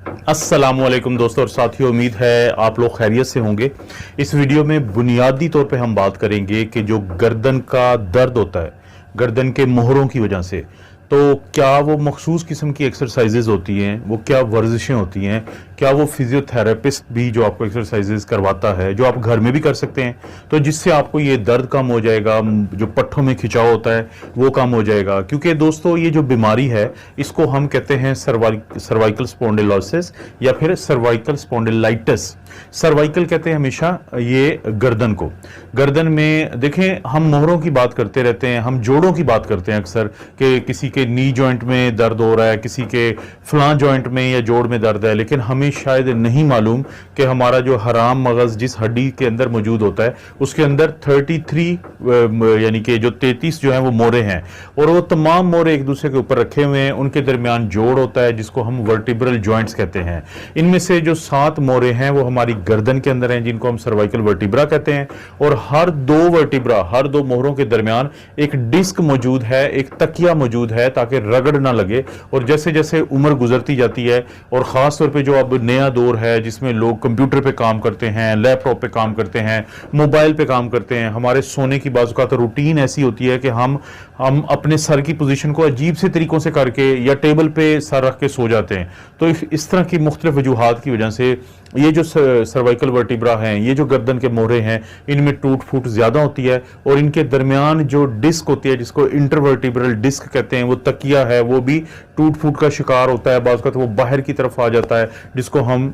अस्सलामुअलैकुम दोस्तों और साथियों, उम्मीद है आप लोग खैरियत से होंगे। इस वीडियो में बुनियादी तौर पे हम बात करेंगे कि जो गर्दन का दर्द होता है गर्दन के मोहरों की वजह से, तो क्या वो मखसूस किस्म की एक्सरसाइजेज होती हैं, वो क्या वर्जिशें होती हैं, क्या वो फिजियोथेरेपिस्ट भी जो आपको एक्सरसाइजेज करवाता है जो आप घर में भी कर सकते हैं, तो जिससे आपको ये दर्द कम हो जाएगा, जो पट्ठों में खिंचाव होता है वो कम हो जाएगा। क्योंकि दोस्तों ये जो बीमारी है इसको हम कहते हैं सर्वाइकल स्पॉन्डिलोसिस या फिर सर्वाइकल स्पॉन्डिलाइटिस। सर्वाइकल कहते हैं हमेशा ये गर्दन को। गर्दन में देखें, हम मोहरों की बात करते रहते हैं, हम जोड़ों की बात करते हैं अक्सर कि किसी के नी जॉइंट में दर्द हो रहा है, किसी के फलां जॉइंट में या जोड़ में दर्द है, लेकिन हमें शायद नहीं मालूम कि हमारा जो हराम मगज जिस हड्डी के अंदर मौजूद होता है उसके अंदर 33 यानी कि जो 33 जो है वो मोरे हैं, और वो तमाम मोरे एक दूसरे के ऊपर रखे हुए हैं, उनके दरमियान जोड़ होता है जिसको हम वर्टिब्रल जॉइंट्स कहते हैं। इनमें से जो 7 मोरे हैं वो हमारी गर्दन के अंदर हैं जिनको हम सर्वाइकल वर्टिब्रा कहते हैं, और हर दो मोहरों के दरमियान एक डिस्क मौजूद है, एक तकिया मौजूद है ताकि रगड़ ना लगे। और जैसे जैसे उम्र गुजरती जाती है और खास तौर पे जो अब नया दौर है जिसमें लोग कंप्यूटर पे काम करते हैं, लैपटॉप पे काम करते हैं, मोबाइल पे काम करते हैं, हमारे सोने की बाजू का तो रूटीन ऐसी होती है कि हम अपने सर की पोजीशन को अजीब से तरीकों से करके या टेबल पे सर रख के सो जाते हैं। तो इस तरह की मुख्तलिफ वजूहात की वजह से ये जो सर्वाइकल वर्टिब्रा हैं, ये जो गर्दन के मोहरे हैं, इनमें टूट फूट ज्यादा होती है, और इनके दरमियान जो डिस्क होती है जिसको इंटरवर्टिब्रल डिस्क कहते हैं, वो तकिया है, वो भी टूट फूट का शिकार होता है। बाज़ तो वो बाहर की तरफ आ जाता है जिसको हम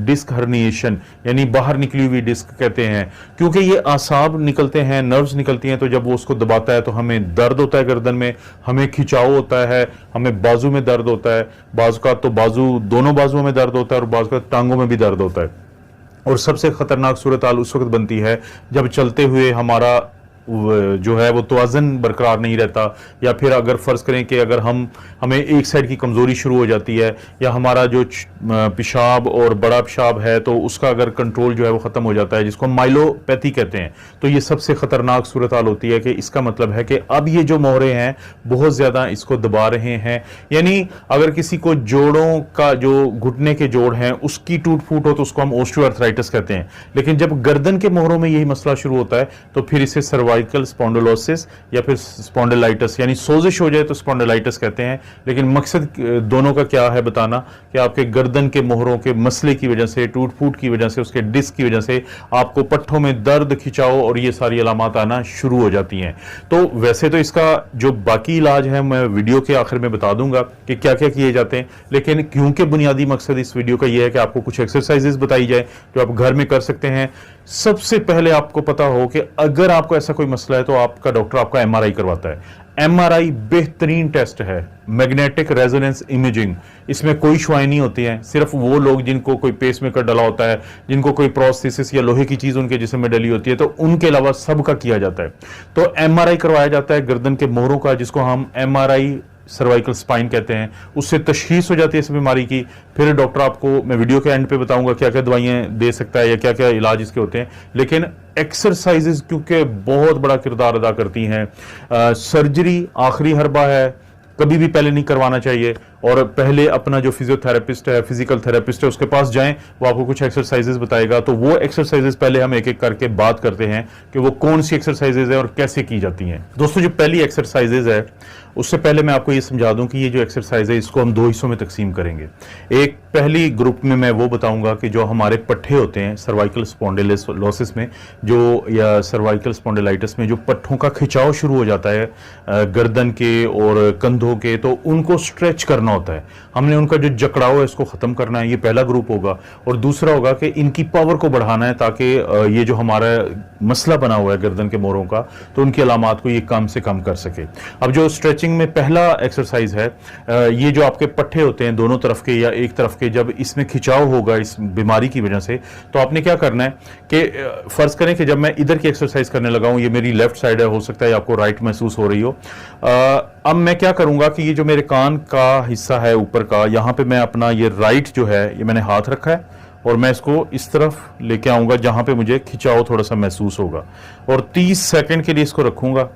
डिस्क हर्निएशन यानी बाहर निकली हुई डिस्क कहते हैं। क्योंकि ये आसाब निकलते हैं, नर्व्स निकलती हैं, तो जब वो उसको दबाता है तो हमें दर्द होता है गर्दन में, हमें खिंचाव होता है, हमें बाजू में दर्द होता है, बाजू का तो दोनों बाजुओं में दर्द होता है और बाजू का टांगों में भी दर्द होता है। और सबसे खतरनाक सूरत हाल उस वक्त बनती है जब चलते हुए हमारा जो है वो तवाज़न बरकरार नहीं रहता, या फिर अगर फर्ज करें कि अगर हमें एक साइड की कमजोरी शुरू हो जाती है, या हमारा जो पेशाब और बड़ा पेशाब है तो उसका अगर कंट्रोल जो है वो खत्म हो जाता है जिसको माइलोपैथी कहते हैं, तो ये सबसे खतरनाक सूरत हाल होती है कि इसका मतलब है कि अब ये जो मोहरे हैं बहुत ज्यादा इसको दबा रहे हैं। यानी अगर किसी को जोड़ों का जो घुटने के जोड़ हैं उसकी टूट फूट हो तो उसको हम ऑस्टियोआर्थराइटिस कहते हैं, लेकिन जब गर्दन के मोहरों में यही मसला शुरू होता है तो फिर इसे सर्वाइकल स्पॉन्डिलोसिस या फिर स्पॉन्डिलाइटिस यानी सोजिश हो जाए तो स्पॉन्डिलाइटिस कहते हैं। लेकिन मकसद दोनों का क्या है बताना कि आपके गर्दन के मोहरों के मसले की वजह से, टूट फूट की वजह से, उसके डिस्क की वजह से आपको पट्ठों में दर्द, खिंचाव और ये सारी अलामात आना शुरू हो जाती हैं। तो वैसे तो इसका जो बाकी इलाज है मैं वीडियो के आखिर में बता दूंगा कि क्या क्या किए जाते हैं, लेकिन क्योंकि बुनियादी मकसद इस वीडियो का यह है कि आपको कुछ एक्सरसाइजेस बताई जाए जो आप घर में कर सकते हैं। सबसे पहले आपको पता हो कि अगर आपको ऐसा कोई मसला है तो आपका डॉक्टर आपका एमआरआई करवाता है। एमआरआई बेहतरीन टेस्ट है, मैग्नेटिक रेजोनेंस इमेजिंग। इसमें कोई शुआएं नहीं होती हैं, सिर्फ वो लोग जिनको कोई पेसमेकर डला होता है, जिनको कोई प्रोस्थेसिस या लोहे की चीज उनके जिस्म में डली होती है, तो उनके अलावा सबका किया जाता है। तो एमआरआई करवाया जाता है गर्दन के मोहरों का, जिसको हम एमआरआई सर्वाइकल स्पाइन कहते हैं। उससे तशखीस हो जाती है इस बीमारी की। फिर डॉक्टर आपको मैं वीडियो के एंड पे बताऊंगा क्या क्या दवाइयां दे सकता है या क्या क्या इलाज इसके होते हैं। लेकिन एक्सरसाइजेज क्योंकि बहुत बड़ा किरदार अदा करती हैं। सर्जरी आखिरी हरबा है, कभी भी पहले नहीं करवाना चाहिए, और पहले अपना जो फिजियोथेरेपिस्ट है, फिजिकल थेरेपिस्ट है, उसके पास जाएं, वो आपको कुछ एक्सरसाइजेज बताएगा। तो वो एक्सरसाइजेज पहले हम एक एक करके बात करते हैं कि वो कौन सी एक्सरसाइजेज है और कैसे की जाती हैं। दोस्तों जो पहली एक्सरसाइजेज है उससे पहले मैं आपको ये समझा दूं कि ये जो एक्सरसाइज है इसको हम 2 हिस्सों में तकसीम करेंगे। एक पहली ग्रुप में मैं वो बताऊंगा कि जो हमारे पट्ठे होते हैं सर्वाइकल स्पॉन्डिलोसिस में जो, या सर्वाइकल स्पॉन्डिलाइटिस में जो पट्ठों का खिंचाव शुरू हो जाता है गर्दन के और कंधों के, तो उनको स्ट्रेच करना होता है। हमने उनका जो जकड़ाव है इसको खत्म करना है, ये पहला ग्रुप होगा। और दूसरा होगा कि इनकी पावर को बढ़ाना है ताकि ये जो हमारा मसला बना हुआ है गर्दन के मोहरों का, तो उनकी अलामात को ये कम से कम कर सके। अब जो स्ट्रेचिंग में पहला एक्सरसाइज है, ये जो आपके पट्ठे होते हैं दोनों तरफ के या एक तरफ के, जब इसमें खिंचाव होगा इस बीमारी की वजह से, तो आपने क्या करना है कि फर्ज करें कि जब मैं इधर की एक्सरसाइज करने लगा हूं, ये मेरी लेफ्ट साइड है, हो सकता है आपको राइट महसूस हो रही हो। अब मैं क्या करूंगा कि ये जो मेरे कान का हिस्सा है ऊपर का, यहां पे मैं अपना ये राइट जो है ये मैंने हाथ रखा है और मैं इसको इस तरफ लेके आऊंगा जहां पे मुझे खिंचाव थोड़ा सा महसूस होगा, और 30 सेकंड के लिए इसको रखूंगा।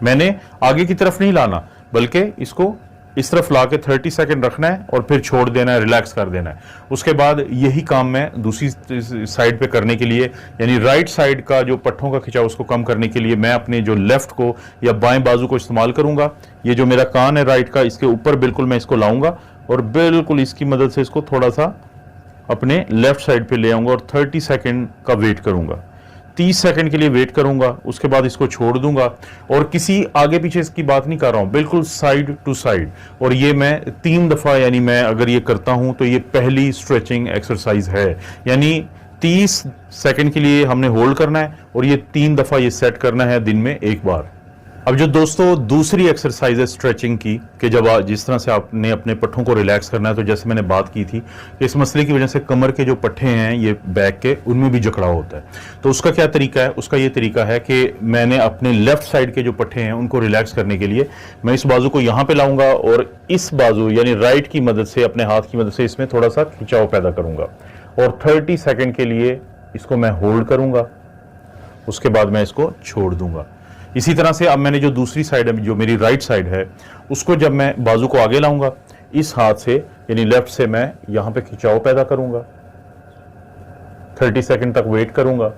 मैंने आगे की तरफ नहीं लाना बल्कि इसको इस तरफ ला के 30 सेकेंड रखना है और फिर छोड़ देना है, रिलैक्स कर देना है। उसके बाद यही काम मैं दूसरी साइड पे करने के लिए, यानी राइट साइड का जो पट्ठों का खिंचाव उसको कम करने के लिए मैं अपने जो लेफ्ट को या बाएं बाजू को इस्तेमाल करूंगा। ये जो मेरा कान है राइट का, इसके ऊपर बिल्कुल मैं इसको लाऊंगा और बिल्कुल इसकी मदद से इसको थोड़ा सा अपने लेफ्ट साइड पे ले आऊंगा और 30 सेकेंड का वेट करूंगा। 30 सेकंड के लिए वेट करूंगा, उसके बाद इसको छोड़ दूंगा। और किसी आगे पीछे इसकी बात नहीं कर रहा हूं, बिल्कुल साइड टू साइड। और ये मैं 3 दफा, यानी मैं अगर ये करता हूं तो ये पहली स्ट्रेचिंग एक्सरसाइज है। यानी 30 सेकंड के लिए हमने होल्ड करना है और ये 3 दफा ये सेट करना है दिन में एक बार। अब जो दोस्तों दूसरी एक्सरसाइज है स्ट्रेचिंग की, कि जब जिस तरह से आपने अपने पट्ठों को रिलैक्स करना है, तो जैसे मैंने बात की थी कि इस मसले की वजह से कमर के जो पट्ठे हैं ये बैक के, उनमें भी जकड़ाव होता है। तो उसका क्या तरीका है? उसका ये तरीका है कि मैंने अपने लेफ्ट साइड के जो पट्ठे हैं उनको रिलैक्स करने के लिए मैं इस बाजू को यहां पर लाऊंगा और इस बाजू यानी राइट की मदद से, अपने हाथ की मदद से इसमें थोड़ा सा खिंचाव पैदा करूंगा और 30 सेकेंड के लिए इसको मैं होल्ड करूंगा। उसके बाद मैं इसको छोड़ दूंगा। इसी तरह से अब मैंने जो दूसरी साइड है, जो मेरी राइट साइड है, उसको जब मैं बाजू को आगे लाऊंगा इस हाथ से, यानी लेफ्ट से, मैं यहां पे खिंचाव पैदा करूंगा, 30 सेकंड तक वेट करूंगा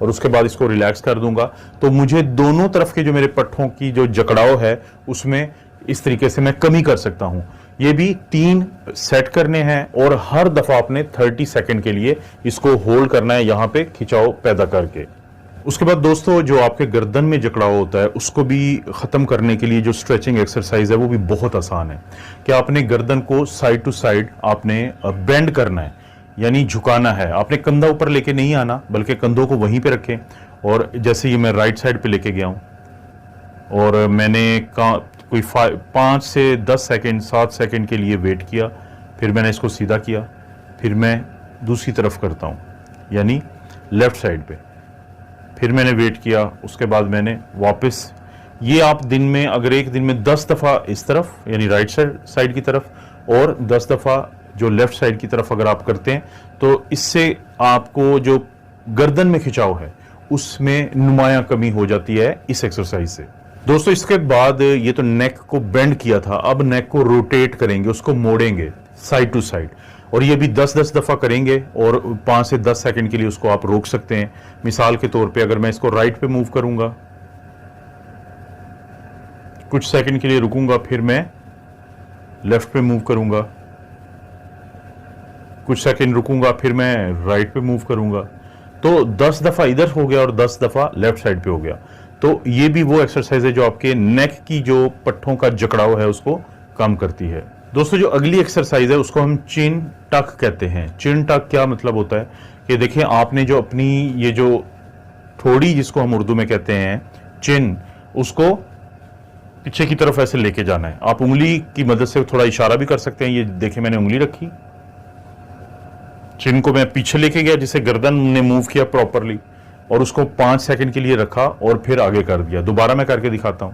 और उसके बाद इसको रिलैक्स कर दूंगा। तो मुझे दोनों तरफ के जो मेरे पट्ठों की जो जकड़ाव है उसमें इस तरीके से मैं कमी कर सकता हूं। ये भी 3 सेट करने हैं और हर दफा आपने 30 सेकंड के लिए इसको होल्ड करना है यहां पे खिंचाव पैदा करके। उसके बाद दोस्तों जो आपके गर्दन में जकड़ाव होता है उसको भी ख़त्म करने के लिए जो स्ट्रेचिंग एक्सरसाइज है वो भी बहुत आसान है कि आपने गर्दन को साइड टू साइड आपने बेंड करना है, यानी झुकाना है। आपने कंधा ऊपर लेके नहीं आना, बल्कि कंधों को वहीं पे रखें। और जैसे ये मैं राइट साइड पे लेके गया हूँ और मैंने कोई 5 से 10 सेकेंड 7 सेकेंड के लिए वेट किया, फिर मैंने इसको सीधा किया, फिर मैं दूसरी तरफ करता हूँ यानी लेफ्ट साइड पे, फिर मैंने वेट किया, उसके बाद मैंने वापस। ये आप दिन में अगर एक दिन में 10 दफ़ा इस तरफ यानी राइट साइड की तरफ और 10 दफ़ा जो लेफ्ट साइड की तरफ अगर आप करते हैं तो इससे आपको जो गर्दन में खिंचाव है उसमें नुमाया कमी हो जाती है इस एक्सरसाइज से। दोस्तों इसके बाद ये तो नेक को बेंड किया था, अब नेक को रोटेट करेंगे, उसको मोड़ेंगे साइड टू साइड, और ये भी 10-10 दफ़ा करेंगे और 5 से 10 सेकंड के लिए उसको आप रोक सकते हैं। मिसाल के तौर पे अगर मैं इसको राइट पे मूव करूंगा, कुछ सेकंड के लिए रुकूंगा, फिर मैं लेफ्ट पे मूव करूंगा, कुछ सेकंड रुकूंगा, फिर मैं राइट पे मूव करूंगा। तो 10 दफ़ा इधर हो गया और 10 दफ़ा लेफ्ट साइड पे हो गया। तो ये भी वो एक्सरसाइज है जो आपके नेक की जो पट्ठों का जकड़ाव है उसको कम करती है। दोस्तों जो अगली एक्सरसाइज है उसको हम चिन टक कहते हैं। चिन टक क्या मतलब होता है कि देखिए आपने जो अपनी ये जो थोड़ी, जिसको हम उर्दू में कहते हैं चिन, उसको पीछे की तरफ ऐसे लेके जाना है। आप उंगली की मदद से थोड़ा इशारा भी कर सकते हैं। ये देखिए मैंने उंगली रखी, चिन को मैं पीछे लेके गया जिसे गर्दन ने मूव किया प्रॉपरली, और उसको 5 सेकंड के लिए रखा और फिर आगे कर दिया। दोबारा मैं करके दिखाता हूं।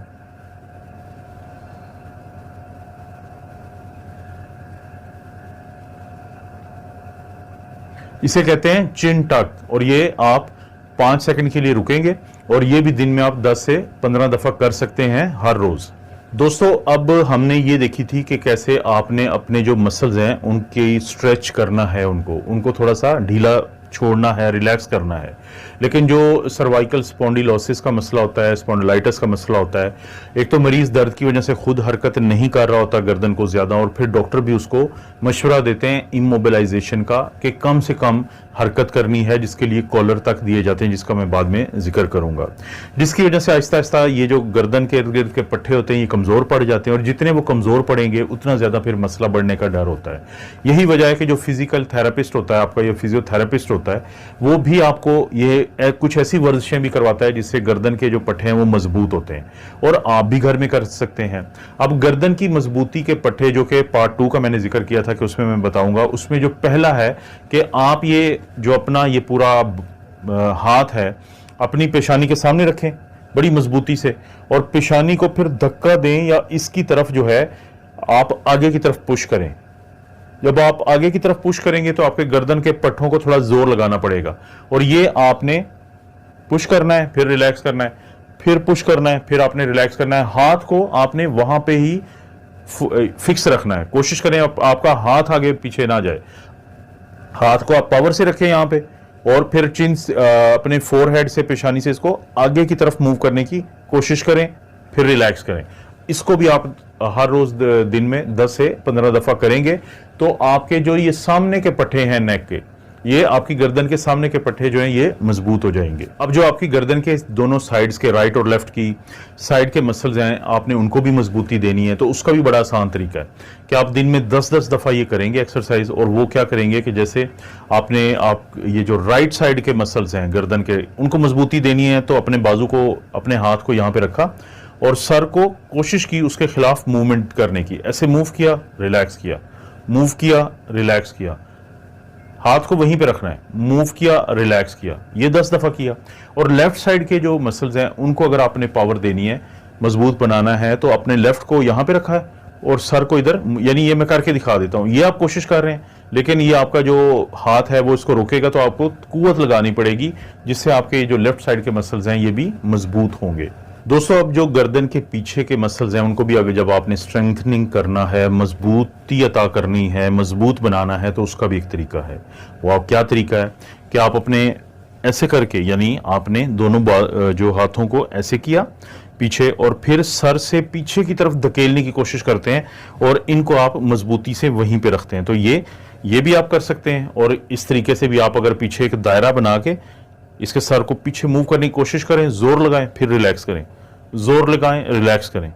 इसे कहते हैं चिन टक, और ये आप 5 सेकंड के लिए रुकेंगे और ये भी दिन में आप 10 से 15 दफा कर सकते हैं हर रोज। दोस्तों अब हमने ये देखी थी कि कैसे आपने अपने जो मसल्स हैं उनकी स्ट्रेच करना है, उनको थोड़ा सा ढीला छोड़ना है, रिलैक्स करना है। लेकिन जो सर्वाइकल स्पॉन्डिलोसिस का मसला होता है, स्पॉन्डिलाइटिस का मसला होता है, एक तो मरीज दर्द की वजह से खुद हरकत नहीं कर रहा होता गर्दन को ज्यादा, और फिर डॉक्टर भी उसको मशवरा देते हैं इमोबिलाइजेशन का कि कम से कम हरकत करनी है, जिसके लिए कॉलर तक दिए जाते हैं, जिसका मैं बाद में जिक्र करूंगा। जिसकी वजह से आहिस्ता आहिस्ता ये जो गर्दन के इर्द गिर्द के पट्टे होते हैं ये कमजोर पड़ जाते हैं, और जितने वो कमजोर पड़ेंगे उतना ज्यादा फिर मसला बढ़ने का डर होता है। यही वजह है कि जो फिजिकल थेरेपिस्ट होता है आपका, या फिजियोथेरेपिस्ट होता है, वो भी आपको ये कुछ ऐसी वर्जिशें भी करवाता है जिससे गर्दन के जो पट्टे हैं वो मजबूत होते हैं, और आप भी घर में कर सकते हैं। अब गर्दन की मजबूती के पट्टे, जो कि पार्ट 2 का मैंने जिक्र किया था कि उसमें मैं बताऊंगा, उसमें जो पहला है कि आप ये जो अपना ये पूरा हाथ है अपनी पेशानी के सामने रखें बड़ी मजबूती से, और पेशानी को फिर धक्का दें या इसकी तरफ जो है आप आगे की तरफ पुश करें। जब आप आगे की तरफ पुश करेंगे तो आपके गर्दन के पट्टों को थोड़ा जोर लगाना पड़ेगा, और ये आपने पुश करना है, फिर रिलैक्स करना है, फिर पुश करना है, फिर आपने रिलैक्स करना है। हाथ को आपने वहां पे ही फिक्स रखना है। कोशिश करें आपका हाथ आगे पीछे ना जाए, हाथ को आप पावर से रखें यहाँ पे, और फिर चिन अपने फोरहेड से, पेशानी से इसको आगे की तरफ मूव करने की कोशिश करें, फिर रिलैक्स करें। इसको भी आप हर रोज दिन में 10 से 15 दफा करेंगे तो आपके जो ये सामने के पट्टे हैं नेक के, ये आपकी गर्दन के सामने के पट्टे जो हैं ये मजबूत हो जाएंगे। अब जो आपकी गर्दन के दोनों साइड्स के, राइट और लेफ्ट की साइड के मसल्स हैं, आपने उनको भी मजबूती देनी है, तो उसका भी बड़ा आसान तरीका है कि आप दिन में 10-10 दफा ये करेंगे एक्सरसाइज। और वो क्या करेंगे कि जैसे आप ये जो राइट साइड के मसल्स हैं गर्दन के, उनको मजबूती देनी है, तो अपने बाजू को, अपने हाथ को यहाँ पे रखा और सर को कोशिश की उसके खिलाफ मूवमेंट करने की। ऐसे मूव किया, रिलैक्स किया, मूव किया, रिलैक्स किया, हाथ को वहीं पे रखना है, मूव किया, रिलैक्स किया, ये 10 दफा किया। और लेफ्ट साइड के जो मसल्स हैं उनको अगर आपने पावर देनी है, मजबूत बनाना है, तो अपने लेफ्ट को यहां पे रखा है और सर को इधर, यानी ये मैं करके दिखा देता हूं, ये आप कोशिश कर रहे हैं, लेकिन ये आपका जो हाथ है वो इसको रोकेगा, तो आपको कुव्वत लगानी पड़ेगी, जिससे आपके जो लेफ्ट साइड के मसल्स हैं ये भी मजबूत होंगे। दोस्तों, अब जो गर्दन के पीछे के मसल्स हैं उनको भी अगर जब आपने स्ट्रेंथनिंग करना है, मजबूती अता करनी है, मजबूत बनाना है, तो उसका भी एक तरीका है। वो आप क्या तरीका है कि आप अपने ऐसे करके, यानी आपने दोनों जो हाथों को ऐसे किया पीछे, और फिर सर से पीछे की तरफ धकेलने की कोशिश करते हैं और इनको आप मजबूती से वहीं पे रखते हैं। तो ये भी आप कर सकते हैं। और इस तरीके से भी आप अगर पीछे एक दायरा बना के इसके सर को पीछे मूव करने की कोशिश करें, जोर लगाएं, फिर रिलैक्स करें, जोर लगाएं, रिलैक्स करें,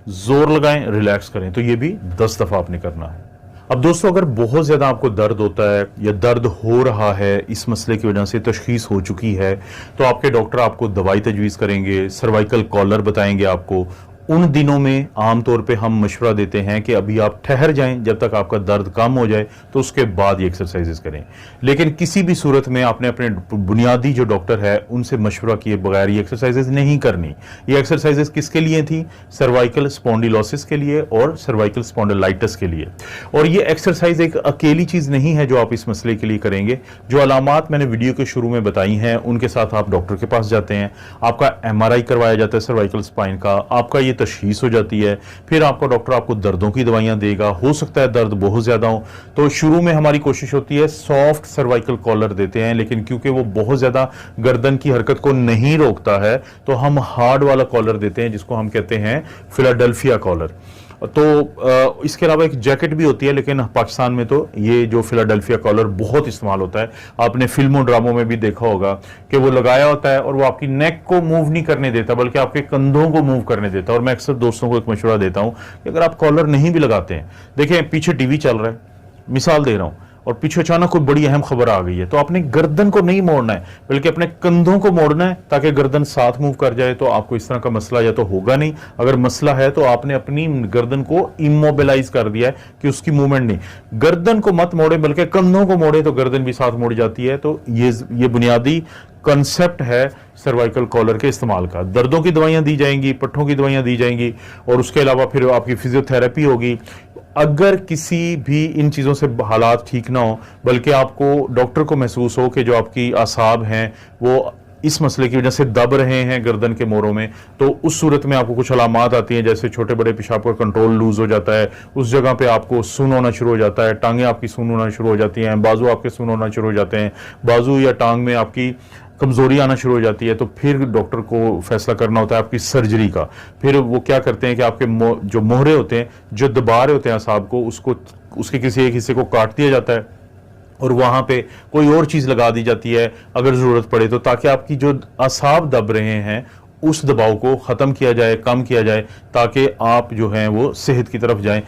जोर लगाएं, रिलैक्स करें, तो ये भी 10 दफा आपने करना है। अब दोस्तों, अगर बहुत ज्यादा आपको दर्द होता है या दर्द हो रहा है, इस मसले की वजह से तशखीस हो चुकी है, तो आपके डॉक्टर आपको दवाई तजवीज़ करेंगे, सर्वाइकल कॉलर बताएंगे आपको। उन दिनों में आमतौर पे हम मशवरा देते हैं कि अभी आप ठहर जाएं, जब तक आपका दर्द कम हो जाए, तो उसके बाद ये एक्सरसाइजेस करें। लेकिन किसी भी सूरत में आपने अपने बुनियादी जो डॉक्टर है उनसे मशवरा किए बगैर ये एक्सरसाइजेस नहीं करनी। ये एक्सरसाइजेस किसके लिए थी? सर्वाइकल स्पॉन्डिलोसिस के लिए और सर्वाइकल स्पॉन्डिलाइटिस के लिए। और ये एक्सरसाइज एक अकेली चीज नहीं है जो आप इस मसले के लिए करेंगे। जो अलामात मैंने वीडियो के शुरू में बताई हैं उनके साथ आप डॉक्टर के पास जाते हैं, आपका MRI करवाया जाता है सर्वाइकल स्पाइन का, आपका ये तशखीस हो जाती है, फिर आपका डॉक्टर आपको दर्दों की दवाइयां देगा। हो सकता है दर्द बहुत ज्यादा हो, तो शुरू में हमारी कोशिश होती है सॉफ्ट सर्वाइकल कॉलर देते हैं, लेकिन क्योंकि वो बहुत ज्यादा गर्दन की हरकत को नहीं रोकता है तो हम हार्ड वाला कॉलर देते हैं, जिसको हम कहते हैं फिलाडेल्फिया कॉलर। तो इसके अलावा एक जैकेट भी होती है, लेकिन पाकिस्तान में तो ये जो फिलाडेल्फिया कॉलर बहुत इस्तेमाल होता है। आपने फिल्मों ड्रामों में भी देखा होगा कि वो लगाया होता है और वो आपकी नेक को मूव नहीं करने देता, बल्कि आपके कंधों को मूव करने देता है। और मैं अक्सर दोस्तों को एक मशवरा देता हूं कि अगर आप कॉलर नहीं भी लगाते हैं, देखें पीछे टीवी चल रहा है, मिसाल दे रहा हूं, और पीछे अचानक कोई बड़ी अहम खबर आ गई है, तो आपने गर्दन को नहीं मोड़ना है, बल्कि अपने कंधों को मोड़ना है ताकि गर्दन साथ मूव कर जाए। तो आपको इस तरह का मसला या तो होगा नहीं, अगर मसला है तो आपने अपनी गर्दन को इमोबिलाइज कर दिया है कि उसकी मूवमेंट नहीं। गर्दन को मत मोड़े, बल्कि कंधों को मोड़े तो गर्दन भी साथ मुड़ जाती है। तो ये बुनियादी कंसेप्ट है सर्वाइकल कॉलर के इस्तेमाल का। दर्दों की दवाइयां दी जाएंगी, पट्ठों की दवाइयां दी जाएंगी, और उसके अलावा फिर आपकी फिजियोथेरेपी होगी। अगर किसी भी इन चीज़ों से हालात ठीक ना हो, बल्कि आपको डॉक्टर को महसूस हो कि जो आपकी आसाब हैं वो इस मसले की वजह से दब रहे हैं गर्दन के मोरों में, तो उस सूरत में आपको कुछ अलामात आती हैं, जैसे छोटे बड़े पेशाब का कंट्रोल लूज हो जाता है, उस जगह पे आपको सुन होना शुरू हो जाता है, टांगें आपकी सुन होना शुरू हो जाती हैं, बाजू आपके सुन होना शुरू हो जाते हैं, बाजू या टांग में आपकी कमजोरी आना शुरू हो जाती है, तो फिर डॉक्टर को फैसला करना होता है आपकी सर्जरी का। फिर वो क्या करते हैं कि आपके जो मोहरे होते हैं, जो दबा रहे होते हैं असाब को, उसके किसी एक हिस्से को काट दिया जाता है और वहां पे कोई और चीज लगा दी जाती है अगर जरूरत पड़े तो, ताकि आपकी जो असाब दब रहे हैं उस दबाव को खत्म किया जाए, कम किया जाए, ताकि आप जो हैं वो सेहत की तरफ जाएं,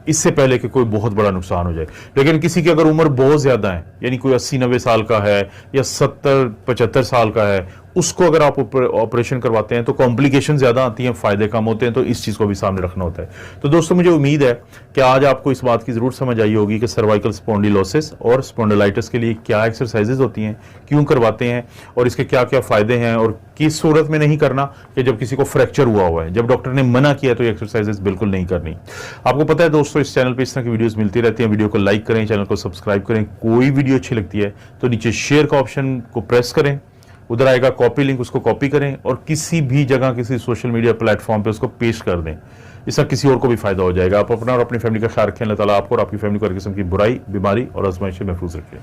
इससे पहले कि कोई बहुत बड़ा नुकसान हो जाए। लेकिन किसी की अगर उम्र बहुत ज्यादा है, यानी कोई 80-90 साल का है या 70-75 साल का है, उसको अगर आप ऑपरेशन करवाते हैं तो कॉम्प्लिकेशन ज्यादा आती हैं, फायदे कम होते हैं, तो इस चीज को भी सामने रखना होता है। तो दोस्तों, मुझे उम्मीद है कि आज आपको इस बात की जरूर समझ आई होगी कि सर्वाइकल स्पॉन्डिलोसिस और स्पॉन्डिलाइटिस के लिए क्या एक्सरसाइजेज होती हैं, क्यों करवाते हैं, और इसके क्या क्या फायदे हैं, और किस सूरत में नहीं करना कि जब किसी को फ्रैक्चर हुआ हुआ है, जब डॉक्टर ने मना किया तो ये एक्सरसाइजेज बिल्कुल नहीं करनी। आपको पता है दोस्तों, इस चैनल पर इस तरह की वीडियोस मिलती रहती हैं। वीडियो को लाइक करें, चैनल को सब्सक्राइब करें। कोई वीडियो अच्छी लगती है तो नीचे शेयर का ऑप्शन को प्रेस करें, उधर आएगा कॉपी लिंक, उसको कॉपी करें और किसी भी जगह किसी सोशल मीडिया प्लेटफॉर्म पे उसको पेश कर दें। इसका किसी और को भी फायदा हो जाएगा। आप अपना और अपनी फैमिली का ख्याल रखें। अल्लाह ताला आपको और आपकी फैमिली को हर किस्म की बुराई, बीमारी और आजमाइश से महफूज रखें।